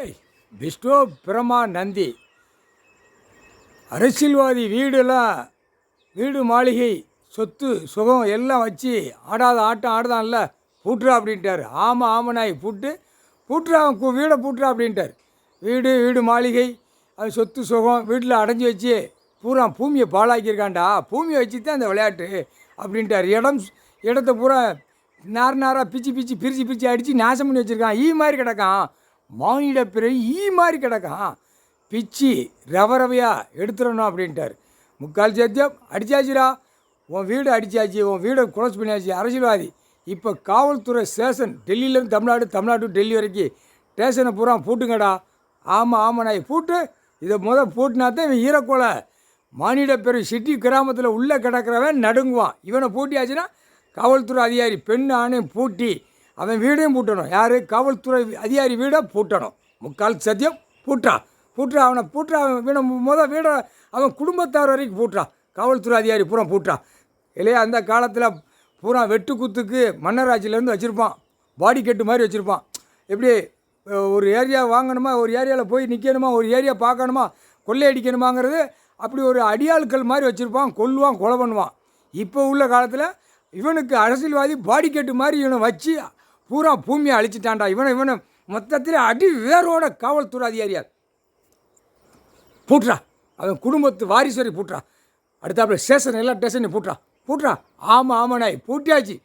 ஏய், விஷ்ணு பிரமா நந்தி அரசியல்வாதி வீடு மாளிகை சொத்து சுகம் எல்லாம் வச்சு ஆடாத ஆட்டம் ஆடுதான்ல பூட்டுறா அப்படின்ட்டார். ஆமாம் ஆமனாய் பூட்டுறா வீடை பூட்டுறா அப்படின்ட்டார். வீடு மாளிகை அது சொத்து சுகம் வீட்டில் அடைஞ்சி வச்சு பூரா பூமியை பாழாக்கியிருக்காண்டா, பூமியை வச்சு தான் அந்த விளையாட்டு அப்படின்ட்டார். இடத்த பூரா நாராக பிரித்து அடித்து நாசம் பண்ணி வச்சுருக்கான். மாதிரி கிடக்கான், மானிட பிறகு மாதிரி கிடக்கான், பிச்சு ரவரவையாக எடுத்துடணும் அப்படின்ட்டார். முக்கால் சத்தியம் அடித்தாச்சுரா, உன் வீடு அடித்தாச்சு, உன் வீடை குலஸ் பண்ணியாச்சு அரசியல்வாதி. இப்போ காவல்துறை ஸ்டேஷன் டெல்லியிலேருந்து தமிழ்நாடு டெல்லி வரைக்கும் ஸ்டேஷனை பூரா பூட்டுங்கடா. ஆமாம் நான் பூட்டு, இதை பூட்டினா தான் இவன் ஈரக்கொலை மானிட பிறகு சிட்டி கிராமத்தில் உள்ளே கிடக்கிறவன் நடுங்குவான். இவனை பூட்டியாச்சுன்னா காவல்துறை அதிகாரி பெண் ஆணையும் பூட்டி அவன் வீடையும் பூட்டணும். யார்? காவல்துறை அதிகாரி வீடை பூட்டணும். முக்கால் சத்தியம் பூட்டா அவனை அவன் வீடை அவன் குடும்பத்தார் வரைக்கும் பூட்டுறான். காவல்துறை அதிகாரி பூரா பூட்டுறான் இல்லையா? அந்த காலத்தில் பூரா வெட்டு குத்துக்கு மன்னராட்சியிலேருந்து வச்சுருப்பான், பாடி கட்டு மாதிரி வச்சுருப்பான். எப்படி ஒரு ஏரியா வாங்கணுமா, ஒரு ஏரியாவில் போய் நிற்கணுமா, ஒரு ஏரியா பார்க்கணுமா, கொள்ளையடிக்கணுமாங்கிறது அப்படி ஒரு அடியாட்கள் மாதிரி வச்சுருப்பான். கொல்லுவான், கொலை பண்ணுவான். இப்போ உள்ள காலத்தில் இவனுக்கு அரசியல்வாதி பாடி கட்டு மாதிரி இவனை வச்சு பூரா பூமியை அழிச்சிட்டான்டா. இவனை மொத்தத்தில் அடி வேரோட காவல்துறை அதிகாரியார் பூட்டுறா. அவன் குடும்பத்து வாரிசுவரை பூட்டுறா. அடுத்தாப்புல ஸ்டேஷன் எல்லா ஸ்டேஷனையும் பூட்டுறா. ஆமாம் நாய் பூட்டியாச்சு.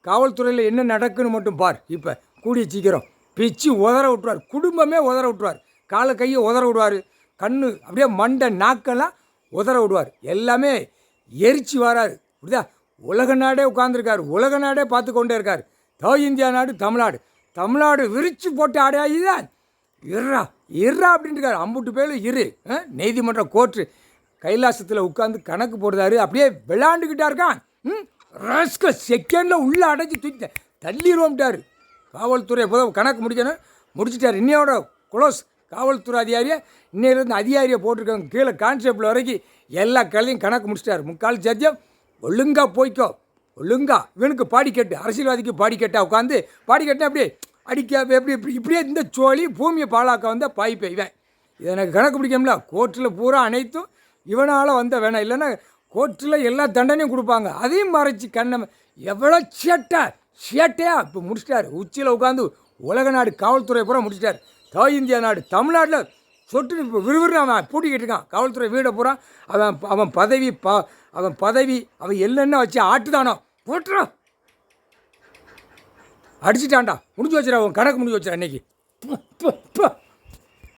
காவல்துறையில் என்ன நடக்குன்னு மட்டும் பார். இப்போ கூடிய சீக்கிரம் பிச்சு உதற விட்டுருவார், குடும்பமே உதற விட்டுருவார். காலை கையை உதற விடுவார், கண்ணு அப்படியே மண்டை நாக்கெல்லாம் உதற விடுவார். எல்லாமே எரிச்சு வராரு. இப்படிதான் உலக நாடே உட்காந்துருக்காரு, உலக நாடே பார்த்து கொண்டே இருக்கார். இந்தியா நாடு தமிழ்நாடு விரிச்சு போட்டு ஆடையாதான் இருறா அப்படின்ட்டு இருக்காரு. அம்புட்டு பேரும் நீதிமன்ற கோர்ட்டு கைலாசத்தில் உட்காந்து கணக்கு போடுறாரு. அப்படியே விளையாண்டுக்கிட்டா இருக்கான். ரஸ்க செகண்டில் உள்ளே அடைச்சி தூக்கி தள்ளிடுவோம்ட்டார். காவல்துறை எப்போதும் கணக்கு முடிச்சிட்டார். இன்னையோட குளோஸ் காவல்துறை அதிகாரியை இன்னையிலேருந்து அதிகாரியை போட்டிருக்காங்க. கீழே கான்ஸ்டபிள் வரைக்கும் எல்லா கலையும் கணக்கு முடிச்சிட்டார். முக்கால் சத்தியம் ஒழுங்கா போய்க்கோ, ஒழுங்கா. இவனுக்கு பாடிக்கட்டு, அரசியல்வாதிக்கு பாடிக்கட்டா உட்காந்து பாடிக்கட்டுனா அப்படியே அடிக்க இப்படியே இந்த சோழி பூமியை பாழாக்க வந்த பாய்ப்பை இவன். இதை எனக்கு கணக்கு பிடிக்கும்ல. கோர்ட்டில் பூரா அனைத்தும் இவனால் வந்த வேணாம், இல்லைன்னா கோர்ட்டில் எல்லா தண்டனையும் கொடுப்பாங்க. அதையும் மறைச்சி கண்ணை எவ்வளோ சேட்டையா இப்போ முடிச்சிட்டார். உச்சியில் உட்காந்து உலக நாடு காவல்துறை பூரா முடிச்சிட்டார். இந்தியா நாடு தமிழ்நாட்டில் சொட்டு இப்போ விறுவிறுன்னு அவன் பூட்டிக்கிட்டு இருக்கான். காவல்துறை வீடை பூரா அவன் பதவி அவன் என்னென்ன வச்சு ஆட்டுதானோ போட்டுறா அடிச்சிட்டான்டா. முடிஞ்சு வச்சுடா, அவன் கணக்கு முடிஞ்சு வச்சுடா அன்னைக்கு.